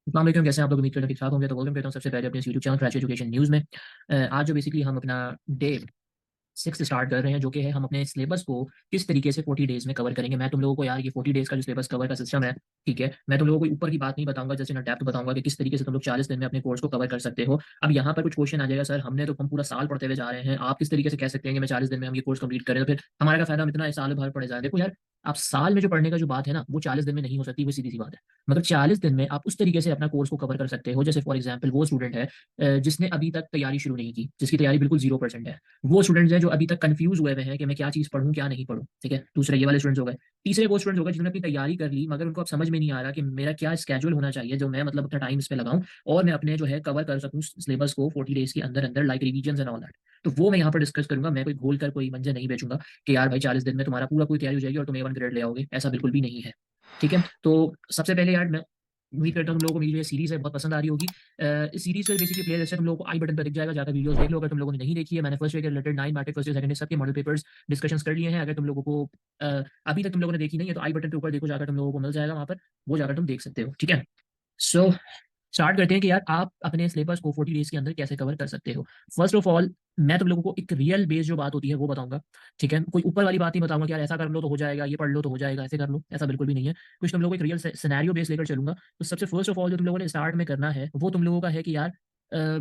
अस्सलाम वालेकुम, कैसे हैं आप लोग? उम्मीद करता हूँ ठीक-ठाक होंगे। तो वेलकम करता हूँ सबसे पहले अपने इस YouTube channel crash education news में। आज जो बेसिकली हम अपना डे 6 स्टार्ट कर रहे हैं, जो कि है हम अपने सिलेबस को किस तरीके से 40 डेज़ में कवर करेंगे। मैं तुम लोगों को यार ये 40 डेज़ का जो सिलेबस कवर का सिस्टम है, ठीक है? मैं तुम लोगों को ऊपर की बात नहीं बताऊँगा, जस्ट इन डेप्थ बताऊँगा कि किस तरीके से तुम लोग 40 दिन में अपने कोर्स को कवर कर सकते हो। अब यहाँ पर कुछ क्वेश्चन आ जाएगा, सर हम पूरा साल पढ़ते हुए जा रहे हैं, आप किस तरीके से कह सकते हैं कि मैं 40 दिन में हम ये कोर्स कंप्लीट करें, तो फिर हमारा क्या फ़ायदा, हम इतना साल भर पढ़े जा रहे हैं। देखो यार, आप साल में जो पढ़ने का जो बात है ना, वो 40 दिन में नहीं हो सकती, वो सीधी-सी बात है। मतलब 40 दिन में आप उस तरीके से अपना कोर्स को कवर कर सकते हो, जैसे फॉर एग्ज़ाम्पल वो स्टूडेंट है जिसने अभी तक तैयारी शुरू नहीं की, जिसकी तैयारी बिल्कुल 0% है। वो स्टूडेंट्स हैं जो अभी तक कन्फ्यूज़ हुए हुए हैं कि मैं क्या चीज़ पढ़ूँ, क्या नहीं पढ़ूँ, ठीक है? दूसरे ये वाले स्टूडेंट्स हो गए। तीसरे वो स्टूडेंट्स हो गए जिन्होंने अपनी तैयारी कर ली, मगर उनको अब समझ में नहीं आ रहा कि मेरा क्या स्केड्यूल होना चाहिए, जो मैं मतलब अपना टाइम इस पे लगाऊँ और मैं अपने जो है कवर कर सकूँ सिलेबस को 40 डेज़ के अंदर-अंदर, like revisions and all that. तो वो मैं यहाँ पर डिस्कस करूँगा। मैं कोई घोल कर कोई मंजर नहीं बेचूँगा कि यार भाई 40 दिन में तुम्हारा पूरी तैयारी हो जाएगी और तुम A1 ग्रेड ले आओगे, ऐसा बिल्कुल भी नहीं है। ठीक है? तो सबसे पहले यार मैं उम्मीद करता हूँ तुम लोगों को मेरी जो ये सीरीज़ है बहुत पसंद आ रही होगी। इस सीरीज़ का बेसिकली प्लेलिस्ट है, तुम लोगों को आई बटन पे दिख जाएगा, जाकर वीडियोज़ देख लो अगर तुम लोगों ने नहीं देखी है। मैंने फर्स्ट ईयर के related 9 matric first year, second year सबके मॉडल पेपर्स डिस्कशंस कर लिए हैं। अगर तुम लोगों को अभी तक तुम लोगों ने देखी नहीं है तो आई बटन के ऊपर देखो, जाकर तुम लोगों को मिल जाएगा वहाँ पर, वो जाकर तुम देख सकते हो। ठीक है? सो स्टार्ट करते हैं कि यार आप अपने सिलेबस को 40 डेज़ के अंदर कैसे कवर कर सकते हो। फर्स्ट ऑफ ऑल मैं तुम लोगों को एक रियल बेस्ड जो बात होती है वो बताऊँगा, ठीक है? कोई ऊपर वाली बात नहीं बताऊँगा कि यार ऐसा कर लो तो हो जाएगा, ये पढ़ लो तो हो जाएगा, ऐसे कर लो, ऐसा बिल्कुल भी नहीं है। कुछ तुम लोगों को एक रियल सिनेरियो बेस लेकर चलूँगा। तो सबसे फर्स्ट ऑफ ऑल जो तुम लोगों ने स्टार्ट में करना है, वो तुम लोगों का है कि यार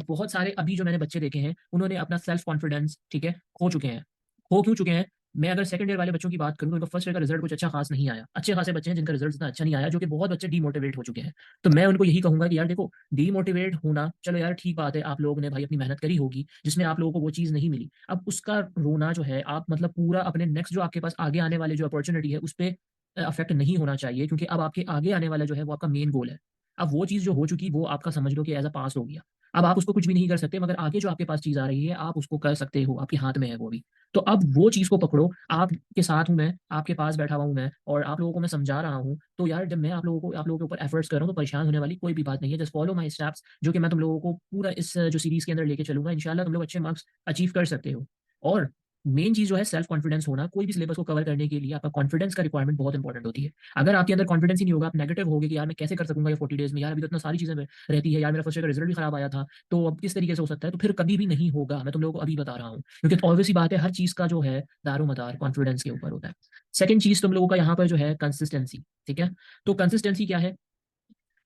बहुत सारे अभी जो मैंने बच्चे देखे हैं, उन्होंने अपना सेल्फ कॉन्फिडेंस, ठीक है, खो चुके हैं। खो क्यों चुके हैं? मैं अगर सेकंड ईयर वाले बच्चों की बात करूँ तो उनका फर्स्ट ईयर का रिज़ल्ट कुछ अच्छा खास नहीं आया। अच्छे खासे बच्चे हैं जिनका रिज़ल्ट इतना अच्छा नहीं आया, जो कि बहुत बच्चे डीमोटिवेट हो चुके हैं। तो मैं उनको यही कहूँगा कि यार देखो, डीमोटिवेट होना, चलो यार ठीक बात है, आप लोगों ने भाई अपनी मेहनत करी होगी, जिसमें आप लोगों को वो चीज़ नहीं मिली। अब उसका रोना जो है, आप मतलब पूरा अपने नेक्स्ट जो आपके पास आगे आने वाले जो अपॉर्च्युनिटी है, उसपे अफ़ेक्ट नहीं होना चाहिए, क्योंकि अब आपके आगे आने वाला जो है, वो आपका मेन गोल है। अब वो चीज़ जो हो चुकी, वो आपका समझ लो कि एज़ अ पास हो गया। अब आप उसको कुछ भी नहीं कर सकते, मगर आगे जो आपके पास चीज़ आ रही है, आप उसको कर सकते हो, आपके हाथ में है वो भी। तो अब वो चीज़ को पकड़ो, आपके साथ हूँ मैं, आपके पास बैठा हुआ हूँ मैं और आप लोगों को मैं समझा रहा हूँ। तो यार जब मैं आप लोगों के ऊपर एफर्ट्स कर रहा हूँ, तो परेशान होने वाली कोई भी बात नहीं है। जस्ट फॉलो माय स्टेप्स, जो कि मैं तुम लोगों को पूरा इस जो सीरीज़ के अंदर लेके चलूँगा। इंशाल्लाह तुम लोग अच्छे मार्क्स अचीव कर सकते हो। और मेन चीज़ जो है सेल्फ कॉन्फिडेंस होना, कोई भी सिलेबस को कवर करने के लिए आपका कॉन्फिडेंस का रिक्वायरमेंट बहुत इंपॉर्टेंट होती है। अगर आपके अंदर कॉन्फिडेंस ही नहीं होगा, आप नेगेटिव होगे कि यार मैं कैसे कर सकूँगा ये 40 डेज़ में, यार अभी तो इतना सारी चीज़ें रहती है, यार मेरा फर्स्ट ईयर का रिज़ल्ट भी खराब आया था, तो अब किस तरीके से हो सकता है? तो फिर कभी भी नहीं होगा, मैं तुम लोगों को अभी बता रहा हूँ। क्योंकि ऑब्वियस सी बात है, हर चीज़ का जो है दारोमदार कॉन्फिडेंस के ऊपर होता है। सेकंड चीज़ तुम लोगों का यहाँ पर जो है कंसिस्टेंसी, ठीक है? तो कंसिस्टेंसी क्या है?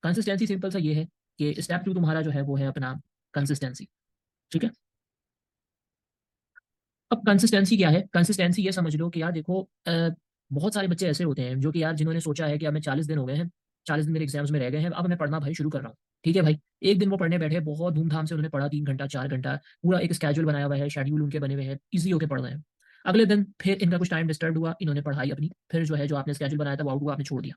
कंसिस्टेंसी सिंपल सा ये है कि स्टेप 2 तुम्हारा जो है वो है अपना कंसिस्टेंसी, ठीक है? अब कंसिस्टेंसी क्या है? कंसिस्टेंसी ये समझ लो कि यार देखो, बहुत सारे बच्चे ऐसे होते हैं जो कि यार जिन्होंने सोचा है कि अब मैं 40 दिन हो गए हैं, 40 दिन मेरे एग्ज़ाम्स में रह गए हैं, अब मैं पढ़ना भाई शुरू कर रहा हूँ। ठीक है भाई? एक दिन वो पढ़ने बैठे, बहुत धूम-धाम से उन्होंने पढ़ा 3 घंटा, 4 घंटा, पूरा एक स्केड्यूल बनाया हुआ है, शेड्यूल उनके बने हुए हैं, ईज़ी होके पढ़ रहे हैं। अगले दिन फिर इनका कुछ टाइम डिस्टर्ब हुआ, इन्होंने पढ़ाई अपनी, फिर जो है जो आपने स्केड्यूल बनाया था वो आउट हुआ, आपने छोड़ दिया।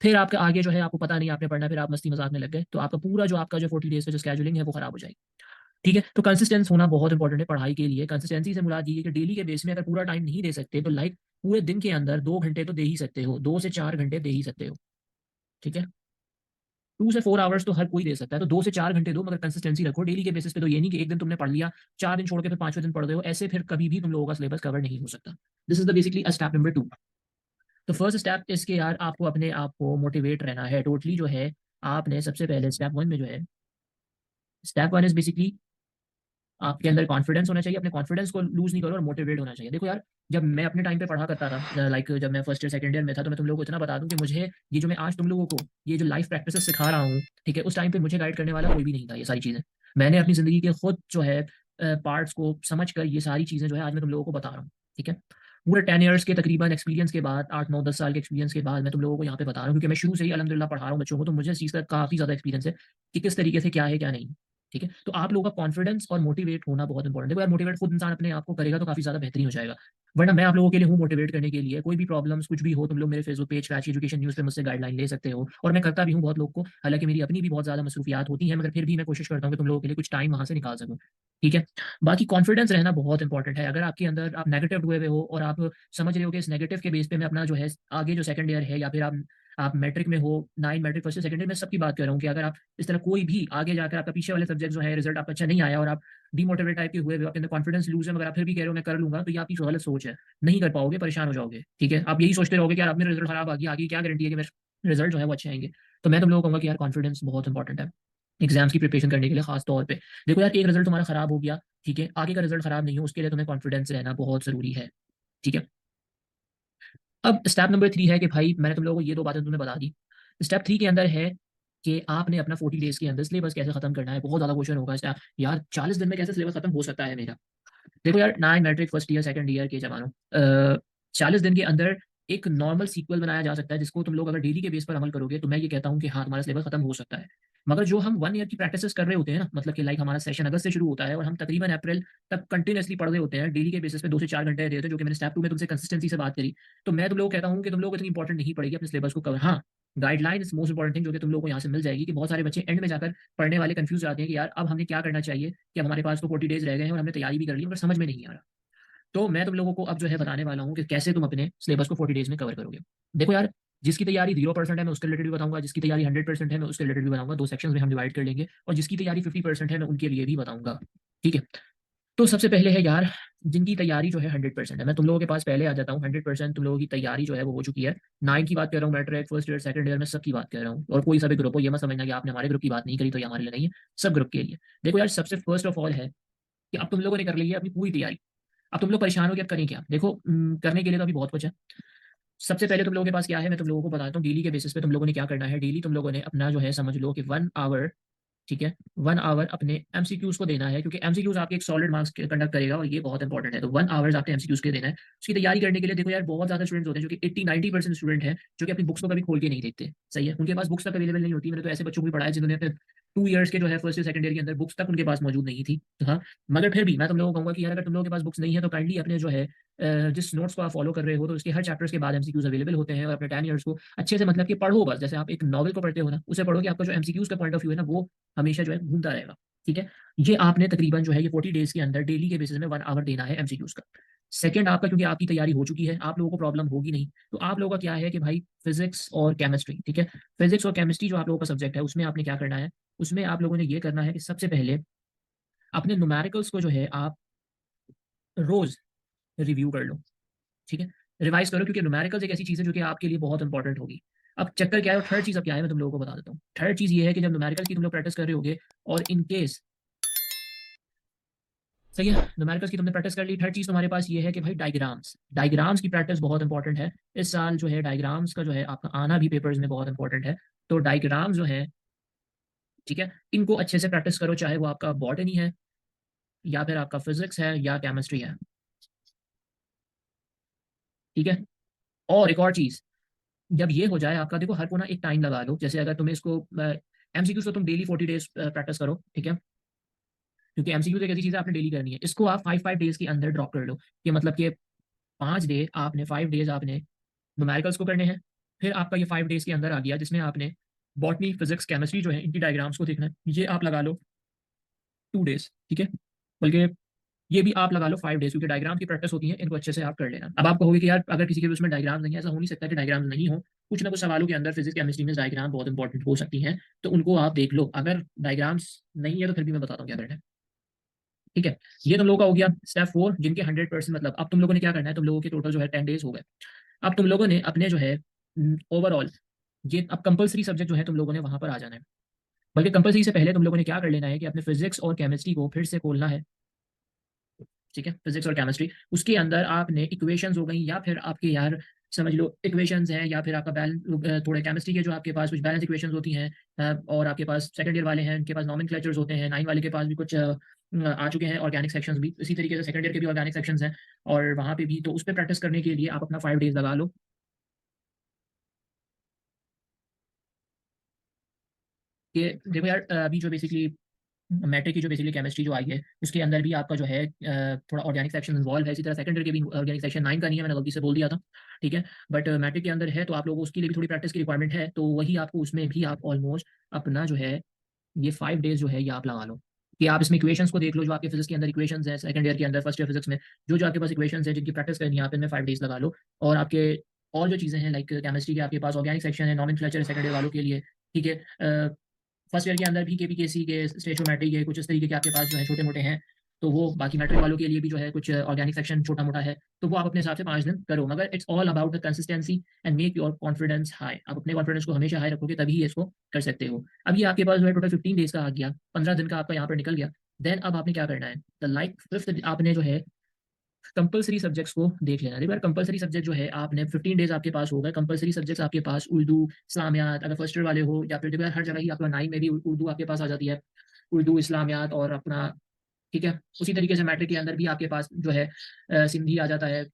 फिर आपका आगे जो है आपको पता नहीं आपने पढ़ना है, फिर आप मस्ती-मज़ाक में लग गए, तो आपका पूरा जो आपका जो 40 डेज़ का जो स्केड्यूलिंग है वो खराब हो जाएगी। ठीक है? तो कंसिस्टेंस होना बहुत इंपॉर्टेंट है पढ़ाई के लिए। कंसिस्टेंसी से मुराद ये है कि डेली के बेस में अगर पूरा टाइम नहीं दे सकते, तो लाइक पूरे दिन के अंदर 2 घंटे तो दे ही सकते हो, 2 से 4 घंटे दे ही सकते हो। ठीक है? 2 से 4 आवर्स तो हर कोई दे सकता है, तो 2 से 4 घंटे दो, मगर कंसिस्टेंसी रखो डेली के बेसिस पे। तो ये नहीं कि एक दिन तुमने पढ़ लिया, 4 दिन छोड़ के फिर 5वें दिन पढ़ रहे हो, ऐसे फिर कभी भी तुम लोगों का सिलेबस कवर नहीं हो सकता। This is the basically step number 2। तो फर्स्ट स्टेप इज़ कि यार आपको अपने आप को मोटिवेट रहना है टोटली जो है। आपने सबसे पहले स्टेप 1 में जो है, स्टेप 1 इज़ बेसिकली आपके अंदर कॉन्फिडेंस होना चाहिए, अपने कॉन्फिडेंस को लूज़ नहीं करो और मोटिवेट होना चाहिए। देखो यार, जब मैं अपने टाइम पे पढ़ा करता था, लाइक जब मैं फर्स्ट ईयर, सेकंड ईयर में था, तो मैं तुम लोगों को इतना बता दूँ कि मुझे ये जो मैं आज तुम लोगों को ये जो लाइफ प्रैक्टिसेस सिखा रहा हूँ, ठीक है? उस टाइम पे मुझे गाइड करने वाला कोई भी नहीं था ये सारी चीज़ें। मैंने अपनी ज़िंदगी के खुद जो है पार्ट्स को समझ कर ये सारी चीज़ें जो है आज मैं तुम लोगों को बता रहा हूँ, ठीक है? पूरे 10 इयर्स के तकरीबन एक्सपीरियंस के बाद, 8, 9, 10 साल के एक्सपीरियंस के बाद मैं तुम लोगों को यहाँ पे बता रहा हूँ, क्योंकि मैं शुरू से ही अल्हम्दुलिल्लाह पढ़ा रहा हूँ बच्चों को, तो मुझे इस चीज़ का काफ़ी ज़्यादा एक्सपीरियंस है कि किस तरीके से क्या है, क्या नहीं। ठीक है? तो आप लोगों का कॉन्फिडेंस और मोटिवेट होना बहुत इंपॉर्टेंट है। देखो यार, मोटिवेट खुद इंसान अपने आप को करेगा तो काफ़ी ज़्यादा बेहतरीन हो जाएगा। वरना मैं आप लोगों के लिए हूँ मोटिवेट करने के लिए। कोई भी प्रॉब्लम्स कुछ भी हो, तुम लोग मेरे Facebook page crash education news पे मुझसे गाइडलाइन ले सकते हो, और मैं करता भी हूँ बहुत लोग को। हालाँकि मेरी अपनी भी बहुत ज़्यादा मसरूफियात होती हैं, मगर फिर भी मैं कोशिश करता हूँ कि तुम लोगों के लिए कुछ टाइम वहाँ से निकाल सकूँ। ठीक है? बाकी कॉन्फिडेंस रहना बहुत इंपॉर्टेंट है। अगर आपके अंदर आप नेगेटिव हुए हुए हो और आप समझ रहे हो कि इस नेगेटिव के बेस पे मैं अपना जो है आगे जो सेकंड ईयर है, या फिर आप मैट्रिक में हो, 9 matric first year, second year में सबकी बात कर रहा हूँ कि अगर आप इस तरह कोई भी आगे जाकर आपका पीछे वाले सब्जेक्ट जो है रिजल्ट आपका अच्छा नहीं आया और आप डिमोटिवेट टाइप के हुए, आपके अंदर कॉन्फिडेंस लूज़ है, मगर आप फिर भी कह रहे हो मैं कर लूँगा, तो ये आपकी गलत सोच है। नहीं कर पाओगे, परेशान हो जाओगे, ठीक है? आप यही सोचते रहोगे कि यार अब मेरा रिजल्ट खराब आ गया, आगे क्या गारंटी है कि मैं रिजल्ट जो है वो अच्छे आएंगे। तो मैं तुम लोगों को कहूँगा कि यार कॉन्फिडेंस बहुत इंपॉर्टेंट है एग्जाम्स की प्रिपरेशन करने के लिए खास तौर पे। देखो यार, एक रिजल्ट तुम्हारा खराब हो गया, ठीक है, आगे का रिजल्ट खराब नहीं हो उसके लिए तुम्हें कॉन्फिडेंस रहना बहुत जरूरी है। ठीक है। अब स्टेप नंबर 3 है कि भाई मैंने तुम लोगों को ये 2 बातें तुम्हें बता दी। स्टेप 3 के अंदर है कि आपने अपना 40 डेज के अंदर सिलेबस कैसे खत्म करना है। बहुत ज्यादा क्वेश्चन होगा स्टेप, यार 40 दिन में कैसे सिलेबस खत्म हो सकता है मेरा। देखो यार, ना matric first year second year के जवानों, 40 दिन के अंदर एक नॉर्मल सीक्वल बनाया जा सकता है जिसको तुम लोग अगर डेली के बेस पर अमल करोगे तो मैं ये कहता हूँ कि हाँ तुम्हारा सिलेबस खत्म हो सकता है। मगर जो हम 1 ईयर की प्रैक्टिस कर रहे होते हैं ना, मतलब कि लाइक हमारा सेशन अगस्त से शुरू होता है और हम तकरीबन अप्रैल तक कंटिन्यूसली पढ़ रहे होते हैं डेली के बेसिस पे 2 से 4 घंटे देते हैं, जो कि मैंने स्टेप 2 में तुमसे कंसिस्टेंसी से बात करी। तो मैं तुम लोग कहता हूँ कि तुम लोग इतनी इंपॉर्टेंट नहीं पड़ेगी अपने सिलेबस को कवर। हाँ, guideline is most important thing जो कि तुम लोग को यहाँ से मिल जाएगी। कि बहुत सारे बच्चे एंड में जाकर पढ़ने वाले कंफ्यूज जाते हैं कि यार अब हमें क्या करना चाहिए, कि हमारे पास तो 40 डेज रह गए हैं और हमने तैयारी भी कर ली मगर समझ में नहीं आ रहा। तो मैं तुम लोगों को अब जो है बताने वाला हूँ कि कैसे तुम अपने सिलेबस को 40 डेज में कवर करोगे। देखो यार, जिसकी तैयारी 0% है मैं उसके रिलेटेड भी बताऊंगा, जिसकी तैयारी 100% है मैं उसके रिलेटेड भी बताऊंगा। 2 सेक्शंस में हम डिवाइड कर लेंगे, और जिसकी तैयारी 50% है मैं उनके लिए भी बताऊंगा। ठीक है। तो सबसे पहले है यार, जिनकी तैयारी जो है 100% है, मैं तुम लोगों के पास पहले आ जाता हूँ। 100% तुम लोगों की तैयारी जो है वो हो चुकी है। 9 की बात कर रहा हूँ, matric first year second year में सबकी बात कर रहा हूँ। और कोई सा भी ग्रुप हो, ये मत समझना कि आपने हमारे ग्रुप की बात नहीं करी तो ये हमारे लिए नहीं है, सब ग्रुप के लिए। देखो यार, सबसे फर्स्ट ऑफ ऑल है कि अब तुम लोगों ने कर ली है अपनी पूरी तैयारी। अब तुम लोग परेशान हो कि अब करें क्या। देखो, करने के लिए तो अभी बहुत कुछ है। सबसे पहले तुम लोगों के पास क्या है, मैं तुम लोगों को बताता हूँ डेली के बेसिस पे तुम लोगों ने क्या करना है। डेली तुम लोगों ने अपना जो है समझ लो कि 1 आवर, ठीक है, 1 आवर अपने एमसीक्यूज को देना है, क्योंकि एमसीक्यूज आपके एक सॉलिड मार्क्स कंडक्ट करेगा और ये बहुत इंपॉर्टेंट है। तो 1 आवर्स आपने एमसीक्यूज के देना है। उसकी तैयारी करने के लिए देखो यार, बहुत ज्यादा स्टूडेंट्स होते हैं जो कि 80-90% स्टूडेंट हैं जो कि अपनी बुक्स को कभी खोल के नहीं देखते। सही है, उनके पास बुक्स तक अवेलेबल नहीं होती। मैंने तो ऐसे बच्चों को भी पढ़ाया जिन्होंने अपने 2 ईयर्स के जो है फर्स्ट ईयर सेकंड ईयर के अंदर बुक्स तक उनके पास मौजूद नहीं थी। तो हाँ, मगर फिर भी मैं तुम लोगों को कहूंगा कि यार अगर तुम लोगों के पास बुक्स नहीं है तो काइंडली अपने जो है जिस नोट्स को आप फॉलो कर रहे हो तो उसके हर चैप्टर्स के बाद एमसीक्यूज अवेलेबल होते हैं, और अपने 10 ईयर्स को अच्छे से मतलब कि पढ़ो। बस जैसे आप एक नॉवल को पढ़ते हो ना, उसे पढ़ो कि आपका जो एमसीक्यूज का पॉइंट ऑफ व्यू है ना वो हमेशा जो है घूमता रहेगा। ठीक है। ये आपने तकरीबन जो है ये 40 डेज के अंदर डेली के बेसिस में 1 आवर देना है एमसीक्यूज का। सेकंड आपका, क्योंकि आपकी तैयारी हो चुकी है, आप लोगों को प्रॉब्लम होगी नहीं। तो आप लोगों का क्या है कि भाई फिजिक्स और केमिस्ट्री, ठीक है, फिजिक्स और केमिस्ट्री जो आप लोगों का सब्जेक्ट है उसमें आपने क्या करना है। उसमें आप लोगों ने ये करना है कि सबसे पहले अपने न्यूमेरिकल्स को जो है आप रोज रिव्यू कर लो। ठीक है, रिवाइज करो, क्योंकि न्यूमेरिकल्स एक ऐसी चीज़ है जो कि आपके लिए बहुत इंपॉर्टेंट होगी। अब चक्कर क्या है, और थर्ड चीज़ अब क्या है मैं तुम लोगों को बता देता हूँ। थर्ड चीज़ ये है कि जब न्यूमेरिकल्स की तुम लोग प्रैक्टिस कर रहे होगे और इन केस, सही है, न्यूमेरिकल्स की तुमने प्रैक्टिस कर ली, थर्ड चीज़ तुम्हारे पास ये है कि भाई डायग्राम्स, डायग्राम्स की प्रैक्टिस बहुत इंपॉर्टेंट है। इस साल जो है डायग्राम्स का जो है आपका आना भी पेपर्स में बहुत इंपॉर्टेंट है। तो डायग्राम्स जो है, ठीक है, इनको अच्छे से प्रैक्टिस करो, चाहे वो आपका बॉटनी है या फिर आपका फिजिक्स है या केमिस्ट्री है। ठीक है। और एक और चीज़, जब ये हो जाए आपका, देखो हर को ना एक टाइम लगा लो। जैसे अगर तुम्हें इसको एमसीक्यूज तो तुम डेली 40 डेज प्रैक्टिस करो, ठीक है, क्योंकि एमसीक्यूज एक ऐसी चीज़ है आपने डेली करनी है। इसको आप 5 5 डेज के अंदर ड्रॉप कर लो, कि मतलब कि 5 डे आपने 5 डेज आपने न्यूमेरिकल्स को करने हैं। फिर आपका ये 5 डेज के अंदर आ गया जिसमें आपने बॉटनी फिजिक्स केमिस्ट्री जो है इनकी डायग्राम्स को देखना है। ये आप लगा लो 2 डेज, ठीक है, बल्कि ये भी आप लगा लो 5 डेज, क्योंकि डायग्राम की प्रैक्टिस होती है, इनको अच्छे से आप कर लेना। अब आप कहोगे कि यार अगर किसी के भी उसमें डायग्राम नहीं है, ऐसा हो नहीं सकता कि डायग्राम नहीं हो। कुछ ना कुछ सवालों के अंदर फिजिक्स केमिस्ट्री में डायग्राम बहुत इंपॉर्टेंट हो सकती हैं, तो उनको आप देख लो। अगर डायग्राम्स नहीं है तो फिर भी मैं बताता हूँ क्या करना है। ठीक है, ये तुम लोगों का हो गया स्टेप 4, जिनके 100%, मतलब अब तुम लोगों ने क्या करना है, तुम लोगों के टोटल जो है 10 डेज हो गए। अब तुम लोगों ने अपने जो है ओवरऑल, ये अब कंपलसरी सब्जेक्ट जो है तुम लोगों ने वहां पर आ जाना है। बल्कि कंपलसरी से पहले तुम लोगों ने क्या कर लेना है कि अपने फिजिक्स और केमिस्ट्री को फिर से खोलना है। ठीक है, फिजिक्स और केमिस्ट्री, उसके अंदर आपने इक्वेशंस हो गई, या फिर आपके यार समझ लो इक्वेशंस हैं, या फिर आपका बैलेंस, थोड़े केमिस्ट्री के जो आपके पास कुछ बैलेंस इक्वेशंस होती हैं, और आपके पास सेकंड ईयर वाले हैं उनके पास नॉमेनक्लेचर्स होते हैं, 9 वाले के पास भी कुछ आ चुके हैं ऑर्गेनिक सेक्शंस भी। इसी तरीके से सेकंड ईयर के भी ऑर्गेनिक सेक्शंस हैं, और वहाँ पे भी तो उस पर प्रैक्टिस करने के लिए आप अपना 5 डेज लगा लो। कि देखो यार, अभी जो बेसिकली मैट्रिक की जो बेसिकली केमिस्ट्री जो आई है उसके अंदर भी आपका जो है थोड़ा ऑर्गेनिक सेक्शन इन्वॉल्व है। इसी तरह सेकंड ईयर के भी ऑर्गेनिक सेक्शन 9 का नहीं है, मैंने गलती से बोल दिया था। ठीक है, बट मैट्रिक के अंदर है, तो आप लोगों को उसके लिए भी थोड़ी प्रैक्टिस की रिक्वायरमेंट है। तो वही आपको उसमें भी आप ऑलमोस्ट अपना जो है ये 5 डेज जो है ये आप लगा लो। कि आप इसमें इक्वेशंस को देख लो, जो आपके फिजिक्स के अंदर इक्वेशंस है, सेकंड ईयर के अंदर फर्स्ट ईयर फिजिक्स में जो जो आपके पास इक्वेशंस है जिनकी प्रैक्टिस करनी है, आप इनमें 5 डेज लगा लो। और आपके और जो चीज़ें हैं लाइक केमिस्ट्री के आपके पास ऑर्गेनिक सेक्शन है, नॉमेनक्लेचर है सेकंड ईयर वालों के लिए। ठीक है, फर्स्ट ईयर के अंदर भी केपीकेसी के स्टेचोमेट्री के कुछ इस तरीके के आपके पास जो है छोटे मोटे हैं। तो वो बाकी मैट्रिक वालों के लिए भी जो है कुछ ऑर्गेनिक सेक्शन छोटा मोटा है, तो वो आप अपने हिसाब से 5 दिन करो, मगर it's all about the consistency and make your confidence high. आप अपने कॉन्फिडेंस को हमेशा हाई रखोगे तभी इसको कर सकते हो। अब ये आपके पास जो है टोटल 15 डेज का आ गया, 15 दिन का आपका यहाँ पर निकल गया। देन अब आपने क्या करना है, द लाइक फिफ्थ आपने जो है कंपलसरी सब्जेक्ट्स को देख लेना। देखो यार, कंपलसरी सब्जेक्ट जो है आपने 15 डेज आपके पास होगा, कंपलसरी सब्जेक्ट्स आपके पास उर्दू, इस्लामियात, अगर फर्स्ट ईयर वाले हो, या फिर देखो यार हर जगह ही आपका 9 में भी उर्दू आपके पास आ जाती है, उर्दू, इस्लामियात और अपना, ठीक है। उसी तरीके से मैट्रिक के अंदर भी आपके पास जो है सिंधी आ जाता है,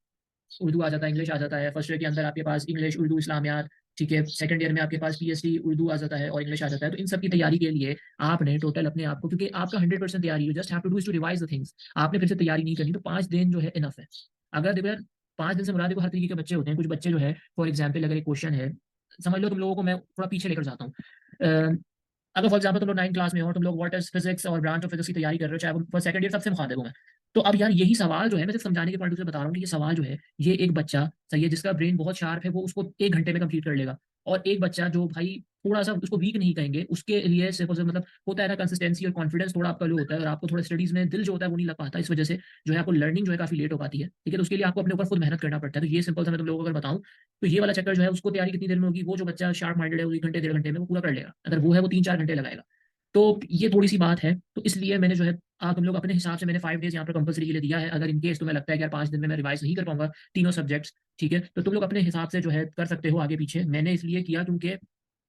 उर्दू आ जाता है, इंग्लिश आ जाता है। फर्स्ट ईयर के अंदर आपके पास इंग्लिश, उर्दू, इस्लामियात, ठीक है। सेकंड ईयर में आपके पास पीएचडी उर्दू आ जाता है और इंग्लिश आ जाता है। तो इन सब की तैयारी के लिए आपने टोटल अपने आप को, क्योंकि आपका 100% तैयारी, you just have to do is to revise the things, आपने फिर से तैयारी नहीं करनी, तो 5 दिन जो है इनफ है। अगर देखो यार 5 दिन से मुराद देखो हर तरीके के बच्चे होते हैं। कुछ बच्चे जो है फॉर एग्जाम्पल अगर एक क्वेश्चन है, समझ लो तुम लोगों को मैं थोड़ा पीछे लेकर जाता हूँ। अगर फॉर एग्जाम्पल तुम लोग 9 क्लास में हो और तुम लोग वाटर फिजिक्स और ब्रांच ऑफ फिजिक्स की तैयारी कर रहे हो, चाहे वो फर्स्ट सेकंड ईयर, सबसे मुखातिब हूं मैं। तो अब यार यही सवाल जो है, मैं सिर्फ समझाने के पॉइंट से बता रहा हूँ कि ये सवाल जो है, ये एक बच्चा सही है जिसका ब्रेन बहुत शार्प है, वो उसको 1 घंटे में कंप्लीट कर लेगा। और एक बच्चा जो भाई थोड़ा सा उसको वीक नहीं कहेंगे, उसके लिए सिर्फ और सिर्फ मतलब होता है ना, कंसिस्टेंसी और कॉन्फिडेंस थोड़ा आपका लो होता है, और आपको थोड़ा स्टडीज में दिल जो होता है वो नहीं लग पाता, इस वजह से जो है आपको लर्निंग जो है काफी लेट हो पाती है, ठीक है। तो उसके लिए आपको अपने ऊपर खुद मेहनत करना पड़ता है। तो ये सिंपल सा मैं तुम लोगों को अगर बताऊं, तो ये वाला चक्कर जो है उसको तैयारी कितनी देर में होगी, वो जो बच्चा शार्प माइंडेड है वो 1 घंटे 1.5 घंटे में वो पूरा कर लेगा। अगर वो है वो 3-4 घंटे लगाएगा। तो ये थोड़ी सी बात है, तो इसलिए मैंने जो है तुम लोग अपने हिसाब से मैंने 5 डेज यहाँ पर कंपलसरी के लिए दिया है। अगर इन केस तुम्हें लगता है कि यार 5 दिन में मैं रिवाइज नहीं कर पाऊंगा तीनों सब्जेक्ट्स, ठीक है, तो तुम लोग अपने हिसाब से जो है कर सकते हो आगे पीछे। मैंने इसलिए किया क्योंकि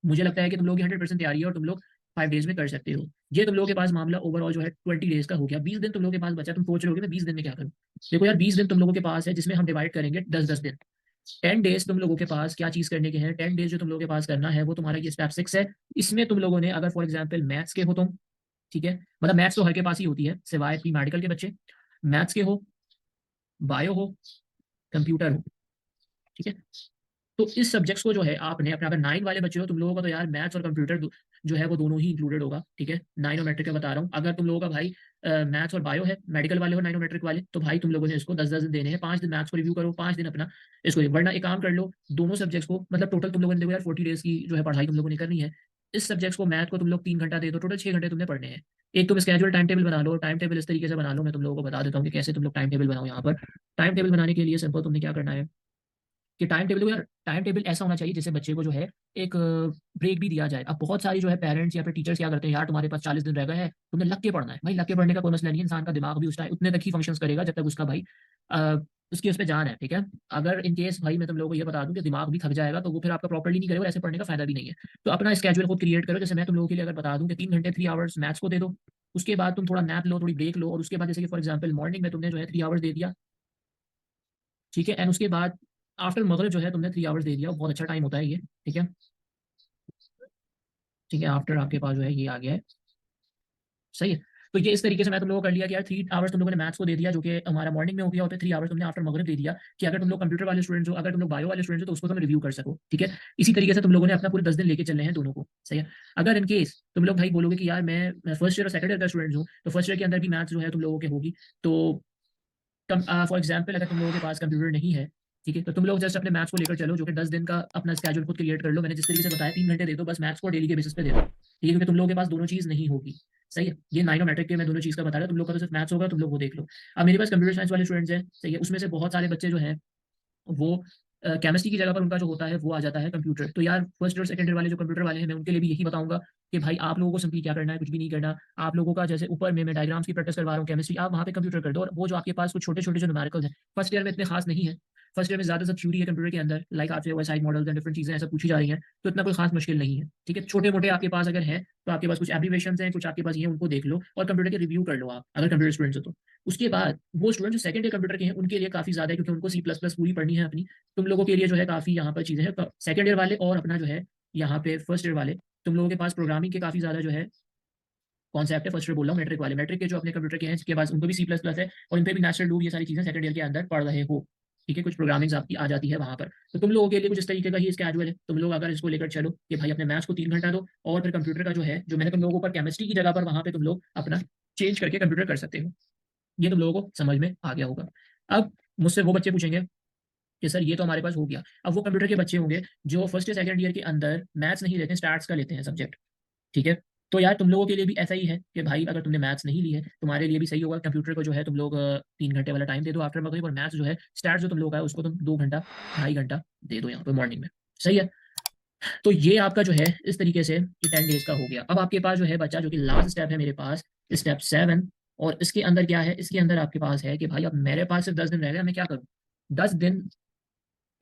मुझे लगता है कि तुम लोग की 100% तैयारी है और तुम लोग 5 डेज में कर सकते हो। ये तुम लोगों के पास मामला ओवरऑल जो है 20 डेज का हो गया। 20 दिन तुम लोगों के पास बचा। तुम सोच रहे हो कि मैं 20 दिन में क्या करूँ। देखो यार 20 दिन तुम लोगों के पास है, जिसमें हम डिवाइड करेंगे 10-10 दिन। 10 डेज तुम लोगों के पास क्या चीज करने के हैं, 10 डेज जो तुम लोगों के पास करना है वो तुम्हारा ये स्टेप 6 है। इसमें तुम लोगों ने अगर फॉर एग्जाम्पल मैथ्स के हो तुम, ठीक है, मतलब मैथ्स तो हर के पास ही होती है सिवाय प्री मेडिकल के बच्चे, मैथ्स के हो, बायो हो, कंप्यूटर हो, ठीक है। तो इस सब्जेक्ट्स को जो है आपने अपने, अगर 9 वाले बच्चे हो तुम लोगों का, तो यार मैथ्स और कंप्यूटर जो है वो दोनों ही इंक्लूडेड होगा, ठीक है। 9 और मैट्रिक का बता रहा हूँ। अगर तुम लोगों का भाई मैथ्स और बायो है, मेडिकल वाले हो 9 और मैट्रिक वाले, तो भाई तुम लोगों ने इसको 10-10 दिन देने हैं। 5 दिन मैथ्स को रिव्यू करो, 5 दिन अपना इसको, वरना एक काम कर लो, दोनों सब्जेक्ट्स को, मतलब टोटल तुम लोगों ने देखो यार 40 डेज की जो है पढ़ाई तुम लोगों ने करनी है। इस सब्जेक्ट्स को, मैथ को तुम लोग 3 घंटा दे दो, टोटल 6 घंटे तुमने पढ़ने हैं। एक तुम स्केजुअल टाइम टेबल बना लो। टाइम टेबल इस तरीके से बना लो, मैं तुम लोगों को बता देता हूँ कि कैसे तुम लोग टाइम टेबल बनाओ। यहाँ पर टाइम टेबल बनाने के लिए सिंपल तुमने क्या करना है कि टाइम टेबल, यार टाइम टेबल ऐसा होना चाहिए जिससे बच्चे को जो है एक ब्रेक भी दिया जाए। अब बहुत सारी जो है पेरेंट्स या फिर टीचर्स क्या करते हैं, यार तुम्हारे पास 40 दिन रह गए हैं, तुमने लग के पढ़ना है। भाई लग के पढ़ने का कोई मसला नहीं है, इंसान का दिमाग भी उस टाइम उतने तक ही फंक्शंस करेगा जब तक उसका भाई अ, उसकी उस पर जान है, ठीक है। अगर इन केस भाई मैं तुम लोगों को ये बता दूं कि दिमाग भी थक जाएगा, तो वो फिर आपका प्रॉपर्ली नहीं करेगा, ऐसे पढ़ने का फायदा भी नहीं है। तो अपना स्केजुअल खुद क्रिएट करो। जैसे मैं तुम लोगों के लिए अगर बता दूं कि 3 घंटे 3 आवर्स मैथ्स को दे दो, उसके बाद तुम थोड़ा नैप लो, थोड़ी ब्रेक लो, और उसके बाद जैसे कि फॉर एग्जाम्पल मॉर्निंग में तुमने जो है 3 आवर्स दे दिया, ठीक है। एंड उसके बाद आफ्टर मगरिब जो है तुमने 3 आवर्स दे दिया, बहुत अच्छा टाइम होता है ये, ठीक है। ठीक है, आफ्टर आपके पास जो है ये आ गया है, सही है। तो ये इस तरीके से मैं तुम लोगों को कर लिया कि यार 3 आवर्स तुम लोगों ने मैथ्स को दे दिया, जो कि हमारा मॉर्निंग में हो गया, और फिर 3 आवर्स तुमने आफ्टर मगरिब दे दिया, कि अगर तुम लोग कंप्यूटर वाले स्टूडेंट्स हो, अगर तुम लोग बायो वाले स्टूडेंट्स हो, तो उसको तुम रिव्यू कर सको, ठीक है। इसी तरीके से तुम लोगों ने अपना पूरे 10 दिन लेके चलने हैं दोनों को, सही है। अगर इन केस तुम लोग भाई बोलोगे कि यार मैं फर्स्ट ईयर और सेकंड ईयर का स्टूडेंट हूँ, तो फर्स्ट ईयर के अंदर भी मैथ्स जो है तुम लोगों के होगी, तो फॉर एग्जाम्पल अगर तुम लोगों के पास कंप्यूटर नहीं है, ठीक है, तो तुम लोग जस्ट अपने मैथ्स को लेकर चलो, जो कि 10 दिन का अपना स्केड्यूल खुद क्रिएट कर लो। मैंने जिस तरीके से बताया 3 घंटे दे दो बस मैथ्स को, डेली के बेसिस पे दे दो, ठीक है, क्योंकि तुम लोगों के पास दोनों चीज नहीं होगी, सही है। ये 9 और मैट्रिक के मैं दोनों चीज का बता रहा, तुम लोग का तो सिर्फ मैथ्स होगा, तुम लोग वो देख लो। अब मेरे पास कंप्यूटर साइंस वाले स्टूडेंट्स हैं, सही है, उसमें से बहुत सारे बच्चे जो हैं वो केमिस्ट्री की जगह पर उनका जो होता है वो आ जाता है कंप्यूटर। तो यार फर्स्ट और सेकंड ईयर वाले जो कंप्यूटर वाले हैं, मैं उनके लिए भी यही बताऊंगा कि भाई आप लोगों को सिंपली क्या करना है, कुछ भी नहीं करना। आप लोगों का जैसे ऊपर में मैं डायग्राम्स की प्रैक्टिस करवा रहा हूँ केमिस्ट्री, आप वहाँ पे कंप्यूटर कर दो, और वो जो आपके पास कुछ छोटे छोटे जो न्यूमेरिकल्स हैं फर्स्ट ईयर में इतने खास नहीं है। फर्स्ट ईयर में ज्यादा सब थ्योरी है कंप्यूटर के अंदर, लाइक आपसे वेबसाइट मॉडल्स एंड डिफरेंट चीजें ऐसा पूछी जा रही हैं, तो इतना कोई खास मुश्किल नहीं है, ठीक है। छोटे मोटे आपके पास अगर है, तो आपके पास कुछ एब्रीवेशंस हैं, कुछ आपके पास ये, उनको देख लो और कंप्यूटर के रिव्यू कर लो आप, अगर कंप्यूटर स्टूडेंट्स हो तो। उसके बाद वो स्टूडेंट जो सेकंड ईयर कंप्यूटर के हैं उनके लिए काफी ज्यादा है, क्योंकि उनको C++ पूरी पढ़नी है अपनी। तुम लोगों के लिए जो है काफी यहाँ पर चीजें हैं सेकंड ईयर वाले, और अपना जो है यहाँ पे फर्स्ट ईयर वाले, तुम लोगों के पास प्रोग्रामिंग के काफी ज्यादा जो है कॉन्सेप्ट है। फर्स्ट ईयर बोल रहा हूँ, मैट्रिक वाले, मैट्रिक के जो अपने कंप्यूटर के हैं इसके पास उनको भी C++ है, और इन पे भी नेचुरल लूप, ये सारी चीजें सेकंड ईयर के अंदर पढ़ रहे हो, ठीक है। कुछ प्रोग्रामिंग आपकी आ जाती है वहां पर। तो तुम लोगों के लिए कुछ इस तरीके का ही स्केड्यूल है। तुम लोग अगर इसको लेकर चलो कि भाई अपने मैथ्स को 3 घंटा दो, और फिर कंप्यूटर का जो है, जो मैंने तुम लोगों को ऊपर केमिस्ट्री की जगह पर वहां पे तुम लोग अपना चेंज करके कंप्यूटर कर सकते हो। ये तुम लोगों को समझ में आ गया होगा। अब मुझसे वो बच्चे पूछेंगे कि सर ये तो हमारे पास हो गया, अब वो कंप्यूटर के बच्चे होंगे जो फर्स्ट या सेकंड ईयर के अंदर मैथ्स नहीं लेते हैं, स्टार्ट्स का लेते हैं सब्जेक्ट, ठीक है। तो यार तुम लोगों के लिए भी ऐसा ही है कि भाई अगर तुमने मैथ्स नहीं ली है तुम्हारे लिए भी सही होगा, कंप्यूटर को जो है तुम लोग 3 घंटे वाला टाइम दे दो आफ्टर मगरिब, और मैथ्स जो है स्टार्ट जो तुम लोग का है उसको तुम 2 घंटा 2.5 घंटा दे दो यहाँ पे मॉर्निंग में। सही है। तो ये आपका जो है इस तरीके से ये 10 डेज का हो गया। अब आपके पास जो है बच्चा जो कि लास्ट स्टेप है मेरे पास, स्टेप 7। और इसके अंदर क्या है, इसके अंदर आपके पास है कि भाई अब मेरे पास सिर्फ 10 दिन रह गए, मैं क्या करूँ। 10 दिन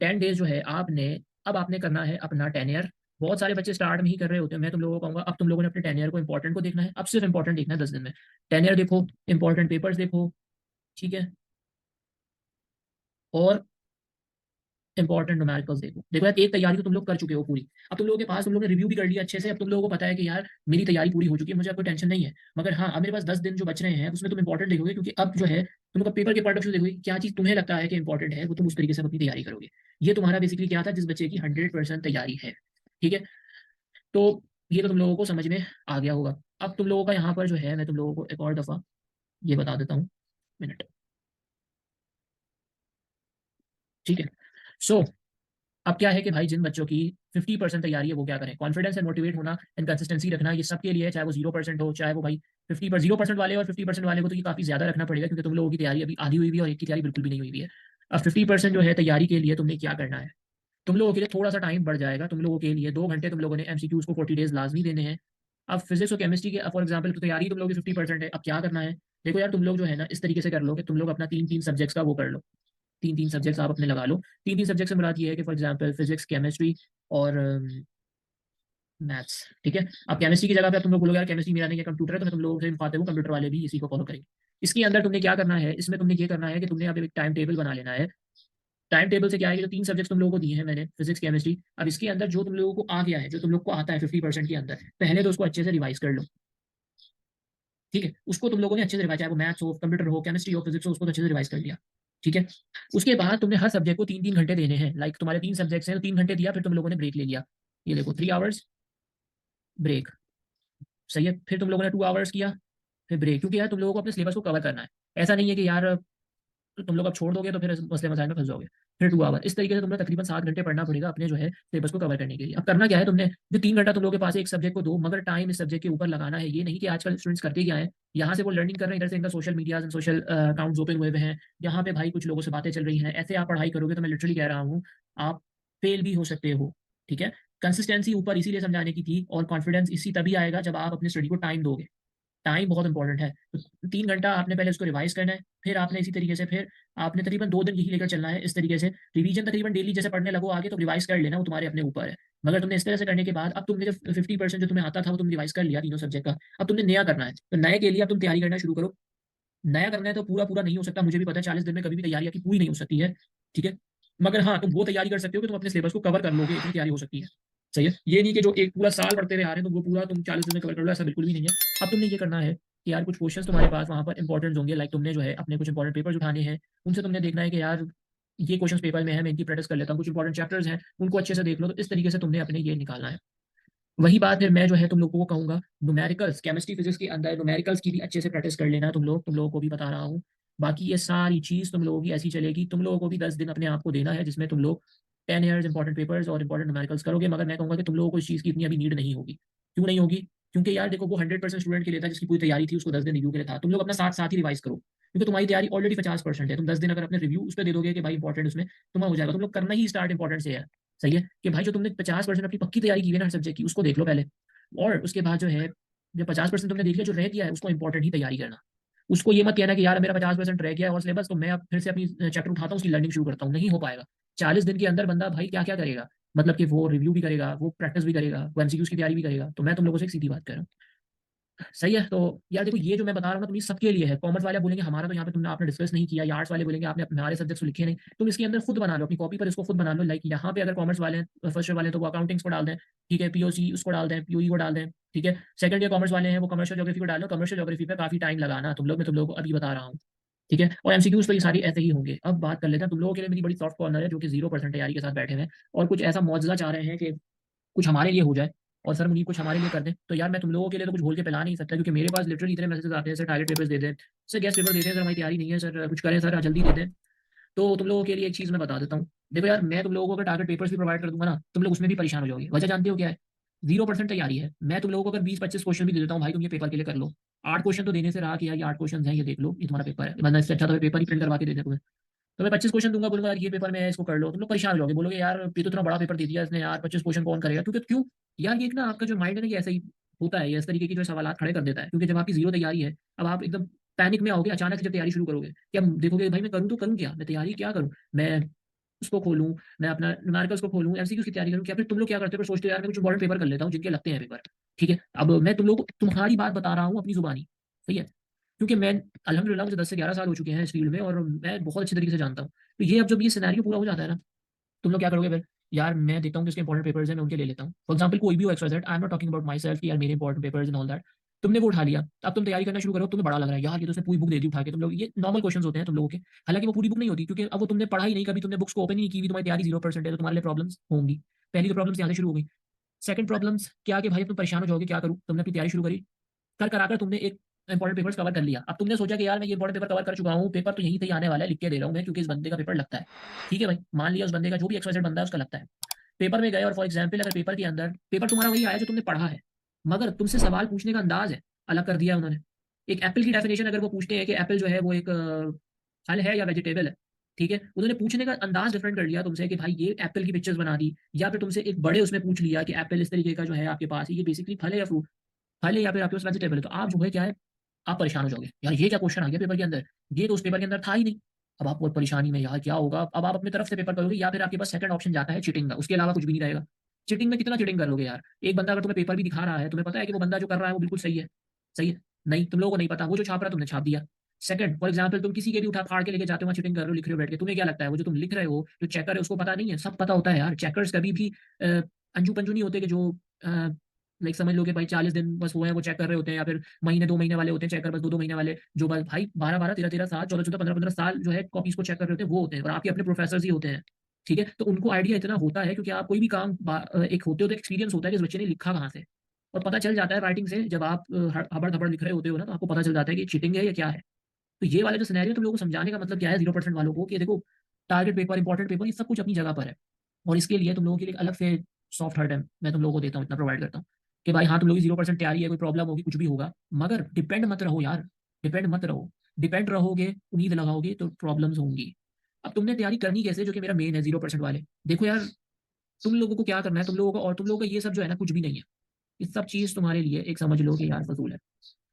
10 डेज जो है आपने, अब आपने करना है अपना टेनियर। बहुत सारे बच्चे स्टार्ट में ही कर रहे होते हैं, मैं तुम लोगों को कहूंगा अब तुम लोगों ने अपने टेनियर को इंपॉर्टेंट को देखना है, अब सिर्फ इंपॉर्टेंट देखना है 10 दिन में। टेनियर देखो, इंपॉर्टेंट पेपर्स देखो, ठीक है, और इंपॉर्टेंट न्यूमेरिकल्स देखो। देखो यार एक तैयारी तो तुम लोग कर चुके हो पूरी, अब तुम लोगों के पास तुम लोगों ने रिव्यू भी कर लिया अच्छे से, अब तुम लोगों को पता है कि यार मेरी तैयारी पूरी हो चुकी है, मुझे अब कोई टेंशन नहीं है। मगर हाँ, अब मेरे पास 10 दिन जो बच रहे हैं उसमें तुम इंपॉर्टेंट देखोगे, क्योंकि अब जो है तुम लोग पेपर के पॉइंट ऑफ व्यू देखोगे क्या चीज तुम्हें लगता है कि इंपॉर्टेंट है, वो तुम उस तरीके से अपनी तैयारी करोगे। ये तुम्हारा बेसिकली क्या था, जिस बच्चे की 100% तैयारी है। ठीक है। तो ये तो तुम लोगों को समझ में आ गया होगा। अब तुम लोगों का यहाँ पर जो है मैं तुम लोगों को एक और दफा ये बता देता हूँ। मिनट। ठीक है। सो अब क्या है कि भाई जिन बच्चों की 50% तैयारी है वो क्या करें, कॉन्फिडेंस एंड मोटिवेट होना एंड कंसिस्टेंसी रखना, ये सबके लिए है, चाहे वो 0% हो, चाहे वो भाई 0% वाले और 50% वाले को तो ये काफी ज्यादा रखना पड़ेगा, क्योंकि तुम लोगों की तैयारी अभी आधी हुई भी है और एक की तैयारी बिल्कुल भी नहीं हुई भी है। अब 50% जो है तैयारी के लिए तुमने क्या करना है, तुम लोगों के लिए थोड़ा सा टाइम बढ़ जाएगा, तुम लोगों के लिए 2 घंटे तुम लोगों ने एमसीक्यूज को 40 डेज लाजमी देने हैं। अब फिजिक्स और केमिस्ट्री के फॉर एग्जाम्पल तो तैयारी तुम लोगों की 50% है, अब क्या करना है। देखो यार तुम लोग जो है ना इस तरीके से कर लो कि तुम लोग अपना 3-3 सब्जेक्ट्स का वो कर लो, 3-3 सब्जेक्ट्स आप अपने लगा लो। 3-3 सब्जेक्ट से मुराद ये है कि फॉर एग्जाम्पल फिजिक्स, केमिस्ट्री और मैथ्स। ठीक है। अब केमिस्ट्री की जगह पे अब तुम लोग बोलोगे यार केमिस्ट्री मेरा नहीं है, कंप्यूटर है, तो मैं तुम लोगों से मुखातिब हूँ, कंप्यूटर वाले भी इसी को फॉलो करेंगे। इसके अंदर तुमने क्या करना है, इसमें तुमने ये करना है कि तुमने अब एक टाइम टेबल बना लेना है। टाइम टेबल से क्या है कि जो 3 सब्जेक्ट तुम लोगों को दिए हैं मैंने, फिजिक्स केमिस्ट्री, अब इसके अंदर जो तुम लोगों को आ गया है, जो तुम लोग को आता है 50% के अंदर, पहले तो उसको अच्छे से रिवाइज कर लो। ठीक है। उसको तुम लोगों ने अच्छे से रिवाइज, चाहे वो मैथ्स हो, कंप्यूटर हो, केमिस्ट्री हो, फिजिक्स हो, उसको तो अच्छे से रिवाइज कर लिया। ठीक है। उसके बाद तुमने हर सब्जेक्ट को 3-3 घंटे देने हैं, लाइक तुम्हारे 3 सब्जेक्ट्स हैं तो 3 घंटे दिया, फिर तुम लोगों ने ब्रेक ले लिया। ये देखो 3 आवर्स ब्रेक। सही है। फिर तुम लोगों ने 2 आवर्स किया, फिर ब्रेक, क्योंकि यार तुम लोगों को अपने सिलेबस को कवर करना है। ऐसा नहीं है कि यार तो तुम लोग अब छोड़ दोगे तो फिर मसले मसाइल में फंस जाओगे। फिर 2 आवर, इस तरीके से तुम्हें तकरीबन 7 घंटे पढ़ना पड़ेगा अपने जो है सिलेबस को कवर करने के लिए। अब करना क्या है तुमने, जो 3 घंटा तुम लोगों के पास है एक सब्जेक्ट को दो, मगर टाइम इस सब्जेक्ट के ऊपर लगाना है। ये नहीं कि आजकल स्टूडेंट्स करते क्या है, यहाँ से वो लर्निंग कर रहे हैं, इधर से इनका social media social accounts open हुए हुए हैं, यहाँ पे भाई कुछ लोगों से बातें चल रही हैं, ऐसे आप पढ़ाई करोगे तो मैं लिटरली कह रहा हूँ आप फेल भी हो सकते हो। ठीक है। कंसिस्टेंसी ऊपर इसीलिए समझाने की थी, और कॉन्फिडेंस इसी तभी आएगा जब आप अपने स्टडी को टाइम दोगे। टाइम बहुत इंपॉर्टेंट है। तो 3 घंटा आपने पहले उसको रिवाइज करना है, फिर आपने इसी तरीके से फिर आपने तकरीबन 2 दिन यही लेकर चलना है। इस तरीके से रिवीजन तकरीबन डेली जैसे पढ़ने लगो आगे तो रिवाइज कर लेना, वो तुम्हारे अपने ऊपर है। मगर तुमने इस तरह से करने के बाद अब तुमने जो 50% जो तुम्हें आता था वो तुम रिवाइज कर लिया तीनों सब्जेक्ट का, अब तुमने नया करना है, तो नए के लिए अब तुम तैयारी करना शुरू करो। नया करना है तो पूरा पूरा नहीं हो सकता, मुझे भी पता है 40 दिन में कभी भी तैयारी आपकी पूरी नहीं हो सकती है। ठीक है। मगर हाँ तुम वो तैयारी कर सकते हो कि तुम अपने सिलेबस को कवर कर लोगे, इतनी तैयारी हो सकती है। सही है। ये नहीं कि जो एक पूरा साल पढ़ते हुए आ रहे हैं तो वो पूरा तुम 40 दिन में कवर कर लो, ऐसा बिल्कुल भी नहीं है। अब तुमने ये करना है कि यार कुछ क्वेश्चंस तुम्हारे पास वहां पर इंपॉर्टेंट होंगे, लाइक तुमने जो है अपने कुछ इंपॉर्टेंट पेपर्स उठाने हैं, उनसे तुमने देखना है कि यार ये क्वेश्चंस पेपर में है, मैं इनकी प्रैक्टिस कर लेता हूँ, कुछ इंपॉर्टेंट चैप्टर्स हैं उनको अच्छे से देख लो। तो इस तरीके से तुमने अपने ये निकालना है। वही बात फिर मैं जो है तुम लोगों को कहूंगा, न्यूमेरिकल्स केमिस्ट्री फिजिक्स के अंदर न्यूमेरिकल्स की भी अच्छे से प्रैक्टिस कर लेना तुम लोगों को भी बता रहा हूँ। बाकी ये सारी चीज तुम लोगों की ऐसी चलेगी, तुम लोगों को भी 10 दिन अपने आप को देना है, जिसमें तुम लोग 10 ईयर्स इंपॉर्टेंट पेपर्स और इंपॉर्टेंट न्यूमेरिकल्स करोगे। मगर मैं कहूंगा कि तुम लोगों को इस चीज़ की इतनी अभी नीड नहीं होगी। क्यों नहीं होगी, क्योंकि यार देखो वो 100% स्टूडेंट के लिए था जिसकी पूरी तैयारी थी, उसको 10 दिन रिव्यू के लिए था। तुम लोग अपना साथ साथ ही रिवाइज करो, क्योंकि तुम्हारी तैयारी ऑलरेडी 50% है। तुम 10 दिन अगर अपने रिव्यू उस पर दे दोगे कि भाई इंपॉर्टेंट उसमें तुम्हारा हो जाएगा, तुम लोग करना ही स्टार्ट इंपॉर्टेंट से है। सही है कि भाई जो तुमने 50% अपनी पक्की तैयारी की है ना हर सब्जेक्ट की, उसको देख लो पहले। और उसके बाद जो है जब 50% तुमने देख लिया, जो रह गया है उसको इंपॉर्टेंट ही तैयारी करना। उसको ये मत कहना कि यार मेरा 50% रह गया है और सिलेबस, तो मैं अब फिर से अपनी चैप्टर उठाता हूँ उसकी लर्निंग शुरू करता हूँ, नहीं हो पाएगा। 40 दिन के अंदर बंदा भाई क्या क्या करेगा, मतलब कि वो रिव्यू भी करेगा, वो प्रैक्टिस भी करेगा, वो एमसीक्यूज की तैयारी भी करेगा। तो मैं तुम लोगों से एक सीधी बात कर रहा हूँ। सही है। तो यार देखो ये जो मैं बता रहा हूँ ना तुम ये सबके लिए है। कॉमर्स वाले बोलेंगे हमारा तो यहाँ पे तुमने आपने डिस्कस नहीं किया, या आर्ट्स वाले बोलेंगे आपने हमारे सब्जेक्ट्स लिखे नहीं, तुम इसके अंदर खुद बना लो अपनी कॉपी पर, इसको खुद बना लो। लाइक यहाँ पे अगर कॉमर्स वाले हैं फर्स्ट ईयर वाले हैं तो वो अकाउंटिंग्स को डाल दें, ठीक है, पीओसी उसको डाल दें, पीओई को डाल दें। ठीक है। सेकंड ईयर कॉमर्स वाले हैं वो कमर्शियल ज्योग्राफी को डाल लो, कमर्शियल ज्योग्राफी पे काफी टाइम लगाना तुम लोग, मैं तुम लोगों को अभी बता रहा हूँ। ठीक है। और एमसीक्यूज तो ये सारी ऐसे ही होंगे। अब बात कर लेते हैं तुम लोगों के लिए मेरी बड़ी सॉफ्ट कॉर्नर है, जो कि 0% तैयारी के साथ बैठे हुए हैं और कुछ ऐसा मुआवजा चाह रहे हैं कि कुछ हमारे लिए हो जाए, और सर मुझे कुछ हमारे लिए कर दें। तो यार मैं तुम लोगों के लिए तो कुछ घोल के पिला नहीं सकता, क्योंकि मेरे पास लिटरली इतने मैसेज आते हैं, सर टारगेट पेपर्स दे दें, सर गेस्ट पेपर दे दें, सर हमारी तैयारी नहीं है, सर कुछ करें, सर जल्दी दे दें। तो तुम लोगों के लिए एक चीज़ मैं बता देता हूँ। देखो यार मैं तुम लोगों को अगर टारगेट पेपर्स भी प्रोवाइड कर दूंगा ना, तुम लोग उसमें भी परेशान हो जाओगे। वजह जानते हो क्या है, 0% तैयारी है। मैं तुम लोगों को अगर 20-25 क्वेश्चन भी दे देता हूँ भाई, तुम ये पेपर के लिए कर लो। 8 क्वेश्चन तो देने से रहा कि यार ये 8 क्वेश्चन हैं, ये देख लो, ये तुम्हारा पेपर है, वरना इससे अच्छा तो पेपर ही प्रिंट करवा के दे दे तुम्हें। तो मैं 25 क्वेश्चन दूंगा, बोलूंगा यार ये पेपर में है, इसको कर लो। तुम लोग परेशान हो जाओगे, बोलोगे यार ये तो इतना बड़ा पेपर दे दिया इसने यार, 25 क्वेश्चन कौन करेगा? क्योंकि क्यों यार, ये एक ना आपका जो माइंड है ना, ये ऐसा ही होता है, ये इस तरीके की जो सवाल खड़े कर देता है। क्योंकि जब आपकी जीरो तैयारी है, अब आप एकदम पैनिक में आओगे अचानक से जब तैयारी शुरू करोगे, कि अब देखोगे भाई मैं करूँ तो करूँ क्या, मैं तैयारी क्या करूँ, मैं उसको खोलूँ, मैं अपना न्यूमेरिकल्स को खोलूँ, एमसीक्यूज़ की तैयारी करूँ, क्या फिर तुम लोग क्या करते हो, फिर सोचते हो यार मैं कुछ इंपॉर्टेंट पेपर कर लेता हूँ जिनके लगते हैं पेपर। ठीक है? अब मैं तुम लोगों को तुम्हारी बात बता रहा हूँ अपनी ज़ुबानी, सही है? क्योंकि मैं अल्हम्दुलिल्लाह मुझे 10 से 11 साल हो चुके हैं इस फील्ड में और मैं बहुत अच्छे तरीके से जानता हूँ। तो ये अब जब ये सिनेरियो पूरा हो जाता है ना, तुम लोग क्या करोगे फिर? यार मैं देखता हूँ कि इसके इंपॉर्टेंट पेपर्स हैं, मैं उनके ले लेता हूँ। फॉर एग्जाम्पल कोई भी हो, XYZ, I am not talking about my self कि यार मेरे important papers and all that. तुमने वो उठा लिया, अब तुम तैयारी करना शुरू करो, तुम्हें बड़ा लग रहा है यार ये तो उसने पूरी बुक दे दी उठा के। तुम लोग ये नॉर्मल क्वेश्चंस होते हैं तुम लोगों के, हालांकि वो पूरी बुक नहीं होती, क्योंकि अब वो तुमने पढ़ा ही नहीं, कभी तुमने बुक्स को ओपन ही नहीं की हुई, तुम्हारी तैयारी 0% है, तो तुम्हारे लिए प्रॉब्लम्स होंगी। पहली तो प्रॉब्लम्स यहाँ से शुरू हो गई। सेकंड प्रॉब्लम्स क्या कि भाई तुम परेशान हो जाओगे, क्या करूँ, तुमने अपनी तैयारी शुरू करी, कर कराकर तुमने एक इंपॉर्टेंट पेपर्स कवर कर लिया। अब तुमने सोचा कि यार मैं ये इंपॉर्टेंट पेपर कवर कर चुका हूँ, पेपर तो यहीं से ही आने वाला है, लिख के दे रहा हूँ मैं, क्योंकि इस बंदे का पेपर लगता है। ठीक है भाई, मान लिया उस बंदे का, जो भी XYZ बंदा है उसका लगता है। पेपर में गए और फॉर एग्जाम्पल अगर पेपर के अंदर पेपर तुम्हारा वही आया जो तुमने पढ़ा है, मगर तुमसे सवाल पूछने का अंदाज है अलग कर दिया उन्होंने। एक एप्पल की डेफिनेशन अगर वो पूछते हैं कि एप्पल जो है वो एक फल है या वेजिटेबल है, ठीक है, उन्होंने पूछने का अंदाज डिफरेंट कर लिया तुमसे कि भाई ये एप्पल की पिक्चर्स बना दी, या फिर तुमसे एक बड़े उसमें पूछ लिया कि एप्पल इस तरीके का जो है आपके पास, ये बेसिकली फल है या फ्रूट, फल है या फिर आपके पास वेजिटेबल है, तो आप जो है क्या है, आप परेशान हो जाओगे यार ये क्या क्वेश्चन आ गया पेपर के अंदर, ये तो उस पेपर के अंदर था ही नहीं। अब आप बहुत परेशानी में, यार क्या होगा, अब आप अपनी तरफ से पेपर करोगे या फिर आपके पास सेकंड ऑप्शन जाता है चीटिंग का, उसके अलावा कुछ भी नहीं रहेगा। चीटिंग में कितना चीटिंग कर लोगे यार, एक बंदा अगर तुम्हें पेपर भी दिखा रहा है, तुम्हें पता है कि वो बंदा जो कर रहा है वो बिल्कुल सही है, सही है, नहीं तुम लोगों को नहीं पता, वो जो छाप रहा है तुमने छाप दिया। सेकंड फॉर एग्जाम्पल तुम किसी के भी उठा फाड़ के लेके जाते हो, चीटिंग कर रहे हो, लिख रहे हो बैठ के, तुम्हें क्या लगता है वो जो तुम लिख रहे हो, जो चेकर है उसको पता नहीं है? सब पता होता है यार, चेकर्स कभी भी अंजू पंजू नहीं होते कि जो लाइक समझ लो कि भाई 40 दिन बस वो है वो चेक कर रहे होते हैं, या फिर महीने 2 महीने वाले होते हैं चेकर, बस 2-2 महीने वाले, जो बस भाई 12-12 13-13 साल 14-14 15-15 साल जो है कॉपीज को चेक कर रहे होते हैं, वो होते हैं और आपके अपने प्रोफेसर ही होते हैं। ठीक है, तो उनको आइडिया इतना होता है, क्योंकि आप कोई भी काम एक होते होते एक्सपीरियंस होता है कि इस बच्चे ने लिखा कहाँ से, और पता चल जाता है राइटिंग से, जब आप हबड़ धबड़ लिख रहे होते हो ना, तो आपको पता चल जाता है कि चीटिंग है या क्या है। तो ये वाला जो सिनेरियो तुम लोगों को समझाने का मतलब क्या है 0% वालों को, कि देखो टारगेट पेपर, इंपॉर्टेंट पेपर, ये सब कुछ अपनी जगह पर है, और इसके लिए तुम लोगों के लिए एक अलग से सॉफ्ट हार्ट है, मैं तुम लोगों को देता हूँ, इतना प्रोवाइड करता हूँ कि भाई हाँ तुम लोग की 0% तैयारी है, कोई प्रॉब्लम होगी कुछ भी होगा, मगर डिपेंड मत रहो यार, डिपेंड मत रहो। डिपेंड रहोगे, उम्मीद लगाओगे तो प्रॉब्लम्स होंगी। अब तुमने तैयारी करनी कैसे, जो कि मेरा मेन है 0% वाले, देखो यार तुम लोगों को क्या करना है, तुम लोगों को, और तुम लोगों का ये सब जो है ना कुछ भी नहीं है, ये सब चीज़ तुम्हारे लिए एक समझ लो कि यार फजूल है।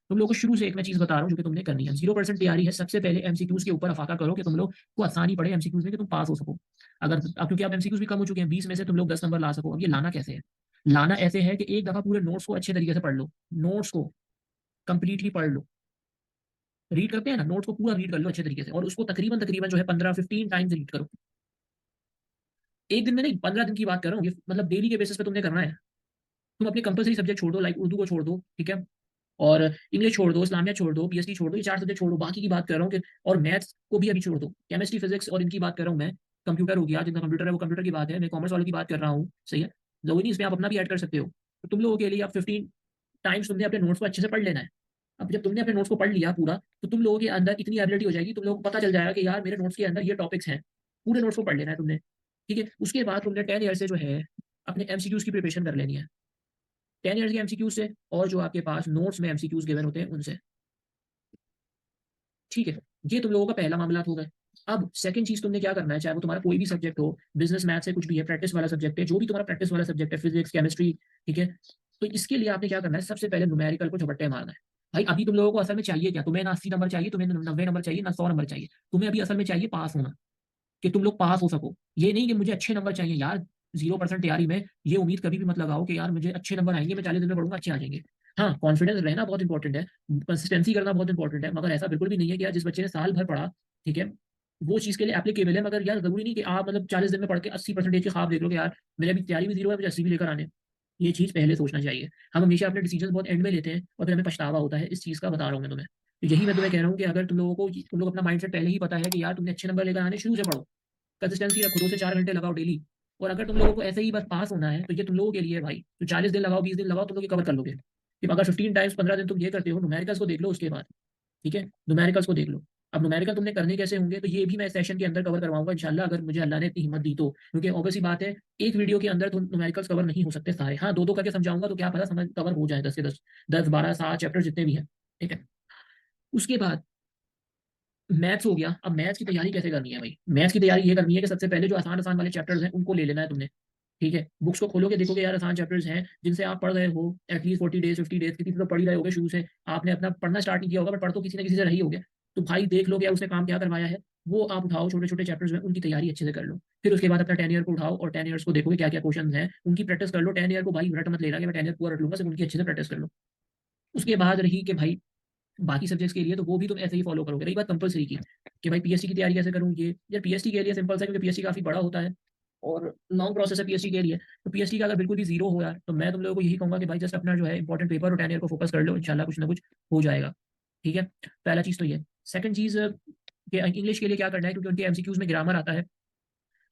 तुम लोगों को शुरू से एक मैं चीज़ बता रहा हूँ जो कि तुमने करनी है, 0% तैयारी है, सबसे पहले एमसीक्यूज के ऊपर अफाका करो कि तुम लोग को आसानी पड़े एमसीक्यूज में, कि तुम पास हो सको। अगर अब क्योंकि अब एमसीक्यूज भी कम हो चुके हैं, 20 में से तुम लोग 10 नंबर ला सको। अब ये लाना कैसे है? लाना ऐसे है कि एक दफा पूरे नोट्स को अच्छे तरीके से पढ़ लो, नोट्स को कंप्लीटली पढ़ लो, रीड करते हैं ना, नोट्स को पूरा रीड कर लो अच्छे तरीके से, और उसको तकरीबन तकरीबन जो है 15-15 टाइम्स रीड करो। एक दिन में नहीं, 15 दिन की बात कर रहा हूँ, ये मतलब डेली के बेसिस पे तुमने करना है। तुम अपने कंपलसरी सब्जेक्ट छोड़ दो, लाइक उर्दू को छोड़ दो, ठीक है, और इंग्लिश छोड़ दो, इस्लामिया छोड़ दो, पीएचडी छोड़ दो, ये 4 सब्जेक्ट छोड़ दो, बाकी की बात कर रहा हूँ कि, और मैथ्स को भी अभी छोड़ दो, केमिस्ट्री फिजिक्स और इनकी बात कर रहा हूँ मैं। कंप्यूटर हो गया, जिनका कंप्यूटर है वो कंप्यूटर की बात है, मैं कॉमर्स वालों की बात कर रहा हूँ, सही है, जरूरी नहीं इसमें आप अपना भी ऐड कर सकते हो। तो तुम लोगों के लिए आप 15 टाइम्स तुमने अपने नोट्स को अच्छे से पढ़ लेना है। अब जब तुमने अपने नोट्स को पढ़ लिया पूरा, तो तुम लोगों के अंदर इतनी एबिलिटी हो जाएगी, तुम लोगों को पता चल जाएगा कि यार मेरे नोट्स के अंदर ये टॉपिक्स हैं, पूरे नोट्स को पढ़ लेना है तुमने। ठीक है, उसके बाद तुमने 10 ईयर से जो है अपने एमसीक्यूज की प्रिपरेशन कर लेनी है, 10 ईयर्स के एमसीक्यूज से, और जो आपके पास नोट्स में एमसीक्यूज गिवन होते हैं उनसे। ठीक है, ये तुम लोगों का पहला मामला हो गया। अब सेकंड चीज तुमने क्या करना है, चाहे वो तुम्हारा कोई भी सब्जेक्ट हो, बिजनेस मैथ से कुछ भी है, प्रैक्टिस वाला सब्जेक्ट है, जो भी तुम्हारा प्रैक्टिस वाला सब्जेक्ट है, फिजिक्स केमिस्ट्री, ठीक है, तो इसके लिए आपने क्या करना है, सबसे पहले न्यूमेरिकल को झपट्टे मारना है। भाई अभी तुम लोगों को असल में चाहिए क्या, तुम्हें ना 80 नंबर चाहिए, तुम्हें 90 नंबर चाहिए, ना 100 नंबर चाहिए, तुम्हें अभी असल में चाहिए पास होना, कि तुम लोग पास हो सको। ये नहीं कि मुझे अच्छे नंबर चाहिए यार, 0% तैयारी में ये उम्मीद कभी भी मत लगाओ कि यार मुझे अच्छे नंबर आएंगे, मैं 40 दिन में पढ़ूंगा अच्छे आ जाएंगे। हाँ, कॉन्फिडेंस रहना बहुत इंपॉर्टेंट है, कंसिस्टेंसी करना बहुत इंपॉर्टेंट है, मगर ऐसा बिल्कुल भी नहीं है कि यार जिस बच्चे ने साल भर पढ़ा, ठीक है, वो चीज़ के लिए एप्लीकेबल है, मगर यार जरूरी नहीं कि आप मतलब 40 दिन में पढ़ के 80% के ख्वाब देख लो कि यार मेरी अभी तैयारी भी 0 है, मुझे 80 भी लेकर आने। ये चीज़ पहले सोचना चाहिए। हम हमेशा अपने डिसीजन बहुत एंड में लेते हैं और फिर हमें पछतावा होता है, इस चीज़ का बता रहा हूँ मैं तुम्हें। तो यही मैं तुम्हें कह रहा हूँ कि अगर तुम लोग अपना माइंडसेट पहले ही पता है कि यार तुमने अच्छे नंबर लेकर आने, शुरू से पढ़ो, कंसिस्टेंसी रखो, 2 से 4 घंटे लगाओ डेली। और अगर तुम लोगों को ऐसे ही बस पास होना है, तो ये तुम लोगों के लिए है भाई, तो 40 दिन लगाओ, 20 दिन लगाओ, तुम लोग ये कवर कर लोगे। कि अगर 15 टाइम्स 15 दिन तुम ये करते हो, न्यूमेरिकल्स को देख लो उसके बाद, ठीक है, न्यूमेरिकल्स को देख लो। अब न्यूमेरिकल तुमने करने कैसे होंगे, तो ये भी मैं इस सेशन के अंदर कवर करवाऊंगा इंशाल्लाह, अगर मुझे अल्लाह ने इतनी हिम्मत दी तो। क्योंकि ऑब्वियस सी बात है, एक वीडियो के अंदर तो न्यूमेरिकल्स कवर नहीं हो सकते सारे। हाँ, दो दो करके समझाऊंगा तो क्या पता समझ कवर हो जाए 10 के 10, 10 12 7 चैप्टर जितने भी हैं। ठीक है। उसके बाद मैथ्स हो गया। अब मैथ्स की तैयारी कैसे करनी है भाई? मैथ्स की तैयारी ये करनी है कि सबसे पहले जो आसान आसान वाले चैप्टर्स हैं उनको ले लेना है तुमने। ठीक है, बुक्स को खोलोगे, देखोगे यार आसान चैप्टर्स हैं जिनसे आप पढ़ रहे हो एटलीस्ट 40 डेज 50 डेज, किसी से तो पढ़ ही रहे होगे शुरू से। आपने अपना पढ़ना स्टार्ट नहीं किया होगा, बट पढ़ तो किसी न किसी से रही होगे। तो भाई देख लो कि यार उसने काम क्या करवाया है, वो आप उठाओ, छोटे छोटे चैप्टर्स में उनकी तैयारी अच्छे से कर लो। फिर उसके बाद अपना 10 ईयर को उठाओ और 10 ईयर्स को देखोगे क्या क्या क्वेश्चन हैं, उनकी प्रैक्टिस कर लो। 10 ईयर को भाई रट मत लेना कि मैं 10 ईयर पूरा रट लूंगा, सिर्फ उनकी अच्छे से प्रैक्टिस कर लो। उसके बाद रही कि भाई बाकी सब्जेक्ट्स के लिए, तो वो भी तुम ऐसे ही फॉलो करोगे। रही बात कंपलसरी की कि भाई पीएससी की तैयारी कैसे करूँ, ये यार पीएससी के लिए सिंपल सा, क्योंकि पीएससी काफी बड़ा होता है और लॉन्ग प्रोसेस है पीएससी के लिए। तो पीएससी का अगर बिल्कुल भी जीरो हो यार, तो मैं तुम लोगों को यही कहूंगा कि भाई जस्ट अपना जो है इंपॉर्टेंट पेपर और 10 ईयर को फोकस कर लो, इंशाल्लाह कुछ ना कुछ हो जाएगा। ठीक है, पहला चीज तो ये। सेकंड चीज कि इंग्लिश के लिए क्या करना है, क्योंकि उनके एमसीक्यूज में ग्रामर आता है।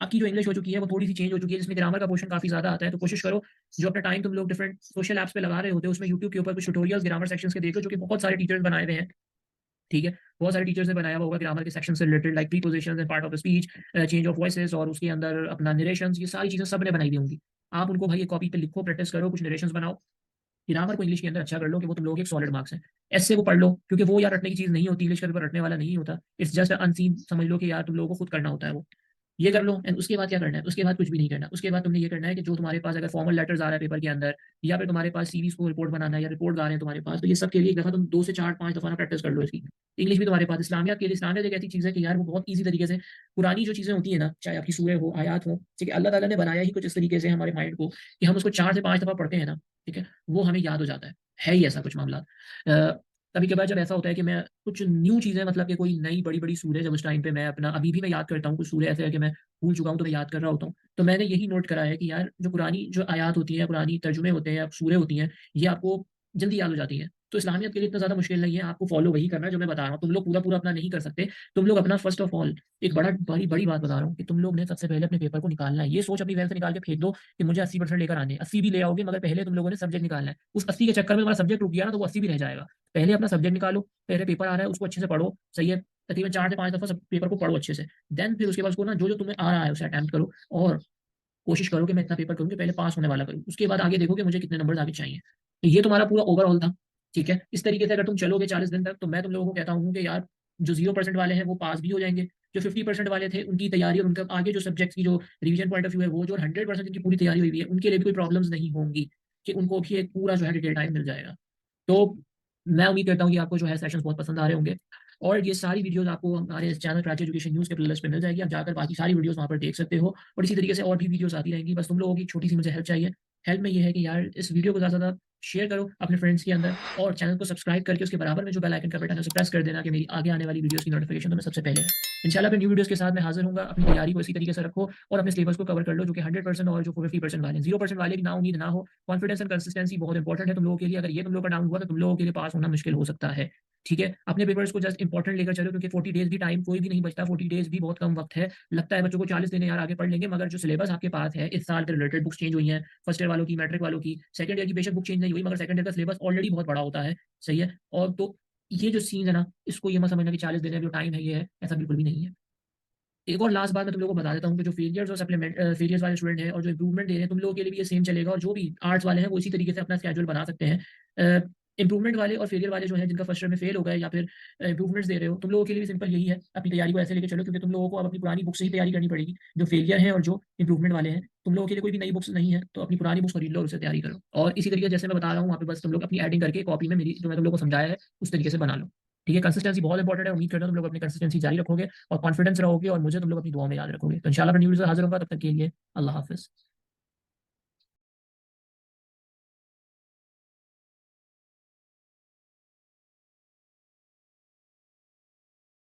आपकी जो इंग्लिश हो चुकी है वो थोड़ी सी चेंज हो चुकी है, जिसमें ग्रामर का पोर्शन काफी ज्यादा आता है। तो कोशिश करो, जो अपना टाइम तुम लोग डिफरेंट सोशल एप्स पे लगा रहे होते हो, उसमें यूट्यूब के ऊपर कुछ ट्यूटोरियल्स ग्रामर सेक्शंस के देखो, जो कि बहुत सारे टीचर्स बनाए हुए हैं। ठीक है, बहुत सारे टीचर्स ने बनाया हुआ होगा ग्रामर के सेक्शन से related, like prepositions and part of the speech, change of voices, और उसके अंदर अपना नरेशंस, ये सारी चीजें सब ने बनाई हुई होंगी। आप उनको भाई एक कॉपी पे लिखो, प्रैक्टिस करो, कुछ नरेशंस बनाओ। ग्रामर को इंग्लिश के अंदर अच्छा कर लो कि वो तुम लोगों के एक सॉलिड मार्क्स हैं। ऐसे वो पढ़ लो, क्योंकि वो यार रटने की चीज नहीं होती, इंग्लिश का पेपर रटने वाला नहीं होता। इट्स जस्ट अनसीन, समझ लो कि यार तुम लोगों को खुद करना होता है वो। ये कर लो, एंड उसके बाद क्या करना है, उसके बाद कुछ भी नहीं करना। उसके बाद तुमने ये करना है कि जो तुम्हारे पास अगर फॉर्मल लेटर्स आ रहा है पेपर के अंदर, या फिर तुम्हारे पास सीरीज को रिपोर्ट बनाना है या रिपोर्ट आ रहे हैं तुम्हारे पास, तो ये सब के लिए एक दफा तुम 2 से 4 5 दफा ना प्रैक्टिस कर लो इसकी। इंग्लिश भी तुम्हारे पास, इस्लामियात के लिए, इस्लामियत एक ऐसी चीज है कि यार वो बहुत ईजी तरीके से पुरानी जो चीजें होती है ना, चाहे आपकी सूरह हो, आयात हो, ठीक है, अल्लाह ताला ने बनाया ही कुछ इस तरीके से हमारे माइंड को कि हम उसको 4 से 5 दफा पढ़ते हैं ना, ठीक है, वो हमें याद हो जाता है ही ऐसा कुछ मामला। कभी कभार जब ऐसा होता है कि मैं कुछ न्यू चीजें, मतलब कि कोई नई बड़ी बड़ी सूरह, जब उस टाइम पे मैं अपना अभी भी मैं याद करता हूँ कुछ सूरह ऐसे है कि मैं भूल चुका हूँ तो मैं याद कर रहा होता हूँ, तो मैंने यही नोट करा है कि यार जो पुरानी जो आयात होती है, पुरानी तर्जुमे होते हैं या सूरह होती हैं, ये आपको जल्दी याद हो जाती है। तो इस्लामियत के लिए इतना ज्यादा मुश्किल नहीं है, आपको फॉलो वही करना है जो मैं बता रहा हूँ। तुम लोग पूरा पूरा अपना नहीं कर सकते। तुम लोग अपना फर्स्ट ऑफ ऑल, एक बड़ी बड़ी बात बता रहा हूँ कि तुम लोग ने सबसे पहले अपने पेपर को निकालना है। ये सोच अपनी वैन से निकाल के फेंक दो कि मुझे 80% लेकर आने, 80 भी ले आओगे, मगर पहले तुम लोगों ने सब्जेक्ट निकालना है। उस 80 के चक्कर में तुम्हारा सब्जेक्ट रुक गया ना, तो वो 80 भी रह जाएगा। पहले अपना सब्जेक्ट निकालो, पहले पेपर आ रहा है उसको अच्छे से पढ़ो, सही है, तकरीबन 4 से 5 दफा सब पेपर को पढ़ो अच्छे से। देन फिर उसके बाद उसको ना जो जो तुम्हें आ रहा है उसे अटेम्प्ट करो, और कोशिश करो कि मैं इतना पेपर करूँ कि पहले पास होने वाला करूँ। उसके बाद आगे देखो कि मुझे कितने नंबर आगे चाहिए। तो ये तुम्हारा पूरा ओवरऑल था। ठीक है, इस तरीके से अगर तुम चलोगे 40 दिन तक, तो मैं तुम लोगों को कहता हूँ कि यार जो 0% वाले हैं वो पास भी हो जाएंगे, जो 50% वाले थे उनकी तैयारी और उनका आगे जो सब्जेक्ट्स की जो रिवीजन पॉइंट ऑफ व्यू है वो, जो 100% की पूरी तैयारी हुई है, उनके लिए भी कोई प्रॉब्लम्स नहीं होंगी, कि उनको भी एक पूरा जो है डिटेल टाइम मिल जाएगा। तो मैं उम्मीद करता हूँ कि आपको जो है सेशंस बहुत पसंद आ रहे होंगे, और ये सारी वीडियोस आपको हमारे चैनल क्रैच एजुकेशन न्यूज़ के प्लेलिस्ट पे मिल जाएगी। आप जाकर बाकी सारी वीडियोस वहाँ पर देख सकते हो, और इसी तरीके से और भी वीडियोस आती रहेंगी। बस तुम लोगों की छोटी सी मुझे हेल्प चाहिए। हेल्प में ये है कि यार इस वीडियो को ज़्यादा से ज़्यादा शेयर करो अपने फ्रेंड्स के अंदर, और चैनल को सब्सक्राइब करके उसके बराबर में जो बेल आइकन का बटन है उसे प्रेस कर देना, कि मेरी आगे आने वाली वीडियोस की नोटिफिकेशन तुम्हें सबसे पहले है। इंशाल्लाह फिर न्यू वीडियोस के साथ मैं हाजिर हूँ। अपनी तैयारी को इसी तरीके से रखो और अपने सिलेबस को कवर कर लो, जो कि 100% और जो 50% वाले, 0% वाले भी ना उम्मीद ना हो। कॉन्फिडेंस एंड कंसिस्टेंसी बहुत इंपॉर्टेंट है तुम लोगों के लिए। अगर ये तुम लोगों का डाउन हुआ तो तुम लोगों के लिए पास होना मुश्किल हो सकता है। ठीक है, अपने पेपर्स को जस्ट इंपॉर्टेंट लेकर चलो, क्योंकि 40 डेज भी टाइम कोई भी नहीं बचता। 40 डेज भी बहुत कम वक्त है। लगता है बच्चों को 40 दिन यार आगे पढ़ लेंगे, मगर जो सिलेबस आपके पास है इस साल के रिलेटेड, बुक्स चेंज हुई हैं फर्स्ट ईयर वालों की, मैट्रिक वालों की। सेकंड ईयर की बेशक बुक चेंज नहीं हुई, मगर सेकंड ईयर का सिलेबस ऑलरेडी बहुत बड़ा होता है, सही है। और तो ये जो सीन है ना, इसको ये मत समझना कि 40 दिन है जो टाइम है ये है, ऐसा बिल्कुल भी नहीं है। एक और लास्ट बात मैं तुम लोगों को बता देता हूँ कि जो फेलियर्स और सप्लीमेंट फेलियर्स वाले स्टूडेंट हैं और जो इंप्रूवमेंट दे रहे हैं, तुम लोगों के लिए भी ये सेम चलेगा, और जो भी आर्ट्स वाले हैं वो इसी तरीके से अपना स्केड्यूल बना सकते हैं। इंप्रूवमेंट वाले और फेलियर वाले जो है, जिनका फर्स्ट ईयर में फेल हो गए या फिर इंप्रूवमेंट्स दे रहे हो, तुम लोगों के लिए भी सिंपल यही है, अपनी तैयारी को ऐसे लेके चलो, क्योंकि तुम लोगों को अब अपनी पुरानी बुक से ही तैयारी करनी पड़ेगी। जो फेलियर है और जो इंप्रूवमेंट वाले हैं, तुम लोगों के लिए कोई भी नई बुक्स नहीं है, तो अपनी पुरानी बुक्स खरीद लो और उससे तैयारी करो। और इसी तरीके जैसे मैं बता रहा हूँ वहाँ पे बस तुम लोग अपनी एडिंग करके कॉपी में मेरी जो मैं तुम लोगों को समझाया है उस तरीके से बना लो। ठीक है, कंसिस्टेंसी बहुत इंपॉर्टेंट है। उम्मीद करता हूँ तुम लोग अपनी कंसिस्टेंसी जारी रखोगे और कॉन्फिडेंस रहोगे, और मुझे तुम लोग अपनी दुआ में याद रखोगे। तो इंशाल्लाह न्यूज़ हाजिर होगा, तब तक के लिए अल्लाह हाफिज़।